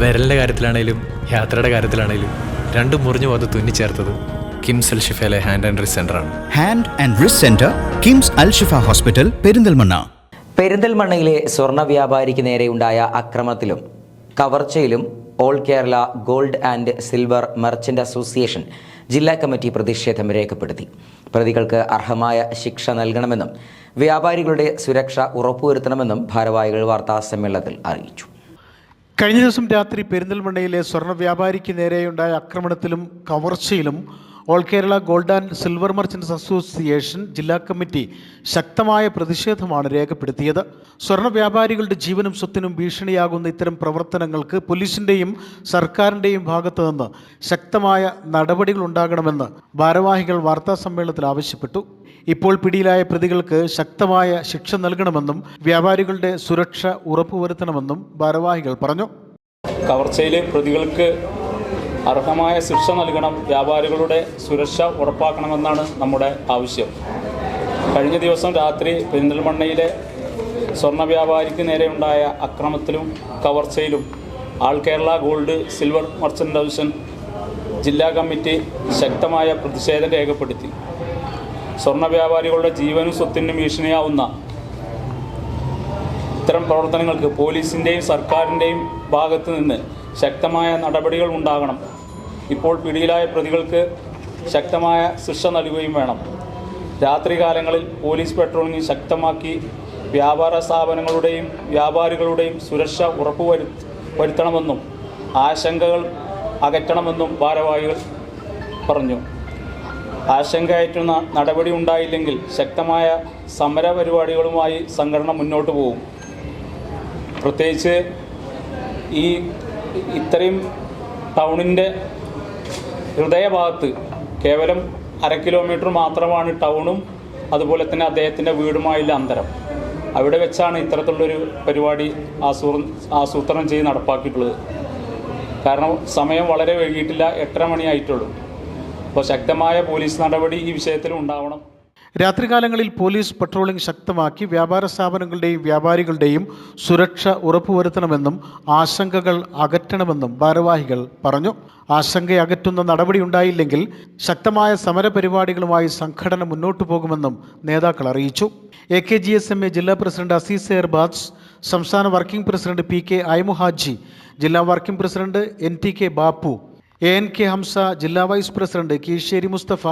വിരലിൻ്റെ കാര്യത്തിലാണേലും യാത്രയുടെ കാര്യത്തിലാണേലും രണ്ടും മുറിഞ്ഞു പോകാതെ തുന്നിച്ചേർത്തത് കിംസ് അൽ ഷിഫയിലെ ഹാൻഡ് ആൻഡ് റിസ്റ്റ് സെൻ്ററാണ്. Hand and wrist centre, KIMS Al Shifa hospital, Perinthalmanna. പെരിന്തൽമണ്ണയിലെ സ്വർണ്ണ വ്യാപാരിക്ക് നേരെയുണ്ടായ അക്രമത്തിലും കവർച്ചയിലും all Kerala gold and silver merchant association ജില്ലാ കമ്മിറ്റി പ്രതിഷേധം രേഖപ്പെടുത്തി. പ്രതികൾക്ക് അർഹമായ ശിക്ഷ നൽകണമെന്നും വ്യാപാരികളുടെ സുരക്ഷ ഉറപ്പുവരുത്തണമെന്നും ഭാരവാഹികൾ വാർത്താസമ്മേളനത്തിൽ അറിയിച്ചു. കഴിഞ്ഞ ദിവസം രാത്രി പെരിന്തൽമണ്ണയിലെ സ്വർണ്ണ വ്യാപാരിക്ക് നേരെയുണ്ടായ ആക്രമണത്തിലും കവർച്ചയിലും all Kerala gold and silver merchants association ജില്ലാ കമ്മിറ്റി ശക്തമായ പ്രതിഷേധമാണ് രേഖപ്പെടുത്തിയത്. സ്വർണ്ണ വ്യാപാരികളുടെ ജീവനും സ്വത്തിനും ഭീഷണിയാകുന്ന ഇത്തരം പ്രവർത്തനങ്ങൾക്ക് പോലീസിൻ്റെയും സർക്കാരിൻ്റെയും ഭാഗത്തു നിന്ന് ശക്തമായ നടപടികൾ ഉണ്ടാകണമെന്ന് ഭാരവാഹികൾ വാർത്താസമ്മേളനത്തിൽ ആവശ്യപ്പെട്ടു. ഇപ്പോൾ പിടിയിലായ പ്രതികൾക്ക് ശക്തമായ ശിക്ഷ നൽകണമെന്നും വ്യാപാരികളുടെ സുരക്ഷ ഉറപ്പുവരുത്തണമെന്നും ഭാരവാഹികൾ പറഞ്ഞു. കവർച്ചയിലെ പ്രതികൾക്ക് അർഹമായ ശിക്ഷ നൽകണം, വ്യാപാരികളുടെ സുരക്ഷ ഉറപ്പാക്കണമെന്നാണ് നമ്മുടെ ആവശ്യം. കഴിഞ്ഞ ദിവസം രാത്രി പെരിന്തൽമണ്ണയിലെ സ്വർണ്ണ വ്യാപാരിക്ക് നേരെയുണ്ടായ അക്രമത്തിലും കവർച്ചയിലും all Kerala gold silver merchant association ജില്ലാ കമ്മിറ്റി ശക്തമായ പ്രതിഷേധം രേഖപ്പെടുത്തി. സ്വർണ്ണ വ്യാപാരികളുടെ ജീവനും സ്വത്തിനും ഭീഷണിയാവുന്ന ഇത്തരം പ്രവർത്തനങ്ങൾക്ക് പോലീസിൻ്റെയും സർക്കാരിൻ്റെയും ഭാഗത്ത് നിന്ന് ശക്തമായ നടപടികൾ ഉണ്ടാകണം. ഇപ്പോൾ പിടിയിലായ പ്രതികൾക്ക് ശക്തമായ ശിക്ഷ നൽകുകയും വേണം. രാത്രികാലങ്ങളിൽ പോലീസ് പെട്രോളിംഗ് ശക്തമാക്കി വ്യാപാര സ്ഥാപനങ്ങളുടെയും വ്യാപാരികളുടെയും സുരക്ഷ ഉറപ്പുവരുത്തണമെന്നും ആശങ്കകൾ അകറ്റണമെന്നും ഭാരവാഹികൾ പറഞ്ഞു. ആശങ്കയറ്റുന്ന നടപടി ഉണ്ടായില്ലെങ്കിൽ ശക്തമായ സമര പരിപാടികളുമായി സംഘടന മുന്നോട്ട് പോകും. പ്രത്യേകിച്ച് ഇത്രയും ടൗണിൻ്റെ ഹൃദയഭാഗത്ത് കേവലം 1/2 കിലോമീറ്റർ മാത്രമാണ് ടൗണും അതുപോലെ തന്നെ അദ്ദേഹത്തിൻ്റെ വീടുമായുള്ള അന്തരം. അവിടെ വെച്ചാണ് ഇത്തരത്തിലുള്ളൊരു പരിപാടി ആസൂത്രണം ചെയ്ത് നടപ്പാക്കിയിട്ടുള്ളത്. കാരണം സമയം വളരെ വൈകിട്ടില്ല, 8:30 മണിയായിട്ടുള്ളൂ. അപ്പോൾ ശക്തമായ പോലീസ് നടപടി ഈ വിഷയത്തിൽ ഉണ്ടാവണം. രാത്രികാലങ്ങളിൽ പോലീസ് പട്രോളിംഗ് ശക്തമാക്കി വ്യാപാര സ്ഥാപനങ്ങളുടെയും വ്യാപാരികളുടെയും സുരക്ഷ ഉറപ്പുവരുത്തണമെന്നും ആശങ്കകൾ അകറ്റണമെന്നും ഭാരവാഹികൾ പറഞ്ഞു. ആശങ്കയകറ്റുന്ന നടപടി ഉണ്ടായില്ലെങ്കിൽ ശക്തമായ സമരപരിപാടികളുമായി സംഘടന മുന്നോട്ടു പോകുമെന്നും നേതാക്കൾ അറിയിച്ചു. AKGSMA ജില്ലാ പ്രസിഡന്റ് അസീസ് എർബാസ്, സംസ്ഥാന വർക്കിംഗ് പ്രസിഡന്റ് PK ഐമുഹാജി, ജില്ലാ working president NTK Bappu, ANK Hamsa, ജില്ലാ vice president Keezhisseri Musthafa,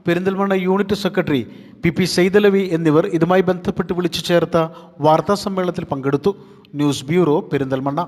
Perinthalmanna unit secretary PP Saidalavi എന്നിവർ ഇതുമായി ബന്ധപ്പെട്ട് വിളിച്ചു ചേർത്ത വാർത്താസമ്മേളനത്തിൽ പങ്കെടുത്തു. News bureau, Perinthalmanna.